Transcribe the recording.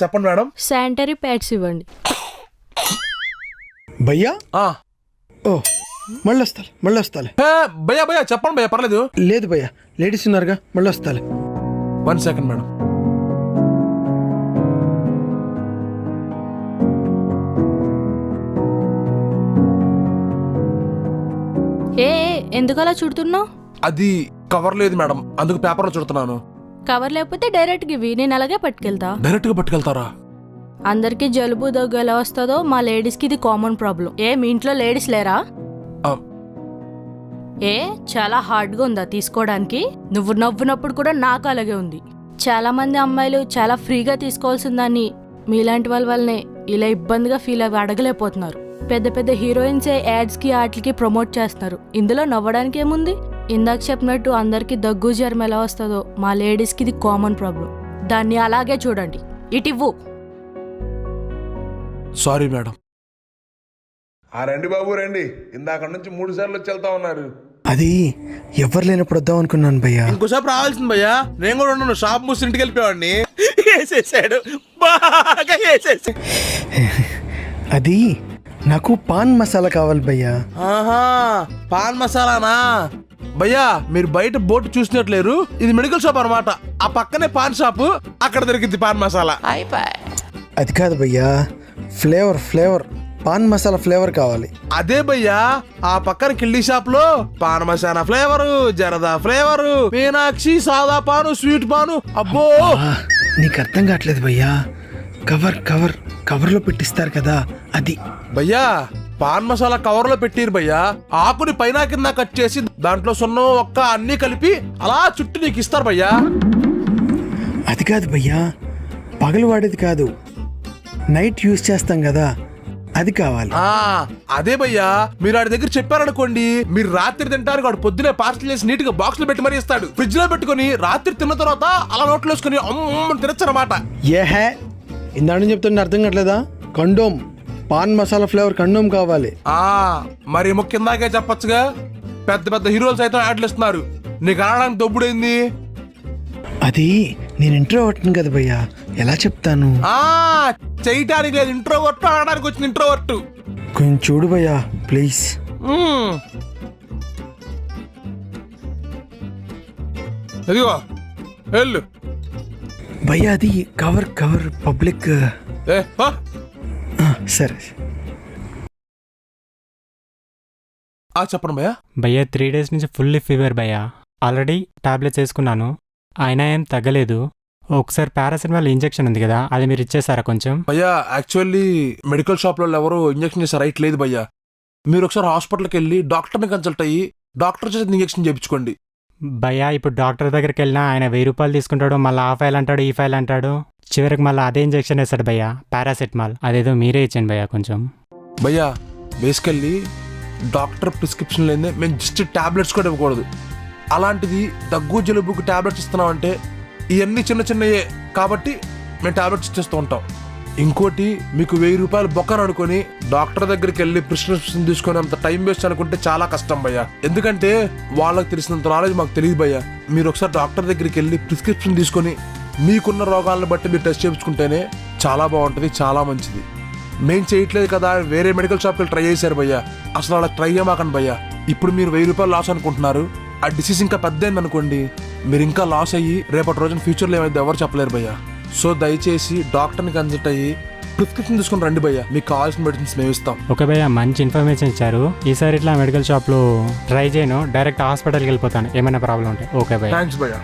చెప్పండి madam. Sanitary pads ఇవ్వండి. భయ్యా ఓ మళ్ళీ వస్తాలే. భయ్యా చెప్పండి భయ్యా, పర్లేదు. లేదు భయ్యా, లేడీస్ ఉన్నారుగా, మళ్ళీ వస్తాలే. 1 సెకండ్ మేడం. ఎందుకు అలా చుడుతున్నావు? అది కవర్ లేదు మేడం, అందుకు పేపర్లో చుడుతున్నాను. కవర్ లేకపోతే డైరెక్ట్ ఇవి, నేను అలాగే పట్టుకెళ్తా. డైరెక్ట్ గా పట్టుకెళ్తారా? అందరికి జలుబు దగ్గు ఎలా వస్తుందో మా లేడీస్ కి ఇది కామన్ ప్రాబ్లం. మీ ఇంట్లో లేడీస్ లేరా? చాలా హార్డ్ గా ఉందా తీసుకోవడానికి? నువ్వు నవ్వునప్పుడు కూడా నాకు అలాగే ఉంది. చాలా మంది అమ్మాయిలు చాలా ఫ్రీగా తీసుకోవాల్సిందని మీలాంటి వాళ్ళ వల్లనే ఇలా ఇబ్బందిగా ఫీల్ అవి అడగలేకపోతున్నారు. పెద్ద పెద్ద హీరోయిన్సే యాడ్స్ కి వాటికి ప్రమోట్ చేస్తున్నారు. ఇందులో నవ్వడానికి ఏముంది? ఇందాక చెప్పినట్టు అందరికి దగ్గు జ్వరం ఎలా వస్తుందో మా లేడీస్ కి ఇది కామన్ ప్రాబ్లం. దాన్ని అలాగే చూడండి. ఇటివ్వు. Sorry madam. రండి బాబు రండి, ఇందాక నుంచి 3 సార్లు వచ్చి వెళ్తా ఉన్నారు. అది ఎవరు లేనప్పుడు వద్దాం అనుకున్నాను భయ్యా. ఇంకోసారి రావాల్సింది భయ్యా, నేను కూడా ఉన్నాను. షాప్ మూసి ఇంటికి వెళ్ళిపోయాడిని. వేసేసాడు, బాగా వేసేసాడు. అది నాకు పాన్ మసాలా కావాలి భయ్యా. పాన్ మసాలానా? భయ్యా మీరు బయట బోర్డు చూసినట్లేరు, ఇది మెడికల్ షాప్ అనమాట. ఆ పక్కనే పాన్ షాప్, అక్కడ దొరికింది పాన్ మసాలా. అది కాదు భయ్యా, ఫ్లేవర్ పాన్ మసాలా ఫ్లేవర్ కావాలి. అదే భయ్యా, ఆ పక్కన కిళ్ళీ షాప్ లో pan masala flavour, zarda flavour, Meenakshi సాదా పాను, స్వీట్ పాను. అబ్బో నీకు అర్థం కావట్లేదు భయ్యా. కవర్ లో పెట్టిస్తారు కదా, అది. భయ్యా పాన్ మసాలా కవర్ లో పెట్టిరు భయ్యా. ఆకుని పైన కింద కట్ చేసి దాంట్లో సున్నం ఒక్క అన్ని కలిపి అలా చుట్టూ నీకు ఇస్తారు భయ్యా. అది కాదు భయ్యా, పగలు వాడేది కాదు, నైట్ యూజ్ చేస్తాం కదా, అది కావాలి. అదే భయ్యా, మీరు వాడి దగ్గర చెప్పారనుకోండి, మీరు రాత్రి తింటారు, వాడు పొద్దునే పార్సల్ చేసి నీట్ గా బాక్స్ లో పెట్టి మరీ ఇస్తాడు. ఫ్రిడ్జ్ లో పెట్టుకుని రాత్రి తిన్న తర్వాత అలా నోట్లో వేసుకుని అమ్మని తినచ్చు అనమాట. ఏహే, ఇందాడని చెప్తుంటే అర్థం కావట్లేదా? Condom, paan masala flavour condom కావాలి. మరి ముఖ్యందాకే చెప్పొచ్చుగా, పెద్ద పెద్ద హీరోలు సైతం యాడ్లు ఇస్తున్నారు. నీకు అనడానికి దొబ్బుడైంది. అది నేను ఇంట్రోవర్ట్ని కదా భయ్యా, ఎలా చెప్తాను? చేయటానికి లేదు, ఇంట్రోవర్ట్ అనడానికి వచ్చిన ఇంట్రోవర్ట్. కొంచెం చూడు భయ్యా ప్లీజ్. అదిగో వెళ్ళు భయ్యా, అది కవర్ పబ్లిక్. సరే చెప్పండి భయ్యా. భయ్యా 3 days నుంచి ఫుల్లీ ఫీవర్ భయ్యా. ఆల్రెడీ టాబ్లెట్స్ వేసుకున్నాను, అయినా ఏం తగ్గలేదు. ఒకసారి పారాసిటమాల్ ఇంజెక్షన్ ఉంది కదా, అది మీరు ఇచ్చేసారా కొంచెం? భయ్యా యాక్చువల్లీ మెడికల్ షాప్ లో ఎవరు ఇంజెక్షన్ చేసే రైట్ లేదు భయ్యా. మీరు ఒకసారి హాస్పిటల్కి వెళ్ళి డాక్టర్ని కన్సల్ట్ అయ్యి డాక్టర్ చేసి ఇంజెక్షన్ చేయించుకోండి. భయ్యా ఇప్పుడు డాక్టర్ దగ్గరికి వెళ్ళినా ఆయన 1000 రూపాయలు తీసుకుంటాడు, మళ్ళీ ఆ ఫైల్ అంటాడు, ఈ ఫైల్ అంటాడు, చివరికి మళ్ళీ అదే ఇంజెక్షన్ వేస్తాడు భయ్యా, పారాసిటమాల్. అదేదో మీరే ఇచ్చాను భయ్యా కొంచెం. భయ్యా బేసికల్లీ డాక్టర్ ప్రిస్క్రిప్షన్ లేదే మేము జస్ట్ టాబ్లెట్స్ కూడా ఇవ్వకూడదు. అలాంటిది దగ్గు జలుబుకు టాబ్లెట్స్ ఇస్తున్నామంటే ఇవన్నీ చిన్నయే కాబట్టి మేము టాబ్లెట్స్ ఇచ్చేస్తూ ఉంటాం. ఇంకోటి, మీకు 1000 రూపాయలు బొక్కను అనుకుని డాక్టర్ దగ్గరికి వెళ్ళి ప్రిస్క్రిప్షన్ తీసుకొని అంత టైం వేస్ట్ అనుకుంటే చాలా కష్టం భయ్యా. ఎందుకంటే వాళ్ళకి తెలిసినంత నాలెడ్జ్ మాకు తెలియదు భయ్యా. మీరు ఒకసారి డాక్టర్ దగ్గరికి వెళ్ళి ప్రిస్క్రిప్షన్ తీసుకొని మీకున్న రోగాలను బట్టి మీరు టెస్ట్ చేయించుకుంటేనే చాలా బాగుంటుంది, చాలా మంచిది. మేం చేయట్లేదు కదా వేరే మెడికల్ షాప్కి వెళ్ళి ట్రై చేశారు భయ్యా, అసలు అలా ట్రై చేయమాకండి భయ్యా. ఇప్పుడు మీరు 1000 రూపాయలు లాస్ అనుకుంటున్నారు, ఆ డిసీజ్ ఇంకా పెద్ద అనుకోండి, మీరు ఇంకా లాస్ అయ్యి రేపటి రోజున ఫ్యూచర్లో ఏమైతే ఎవరు చెప్పలేరు భయ్యా. సో దయచేసి డాక్టర్ని కన్సల్ట్ అయ్యి ప్రిస్క్రిప్షన్ తీసుకుని రండి భయ్యా, మీకు కావాల్సిన మెడిసిన్స్ మేము ఇస్తాం. ఓకే భయ్యా, మంచి ఇన్ఫర్మేషన్ ఇచ్చారు. ఈసారి ఇట్లా మెడికల్ షాప్లో ట్రై చేయను, డైరెక్ట్ హాస్పిటల్కి వెళ్ళిపోతాను ఏమైనా ప్రాబ్లం ఉంటే. ఓకే భయ్యా, థ్యాంక్స్ భయ్యా.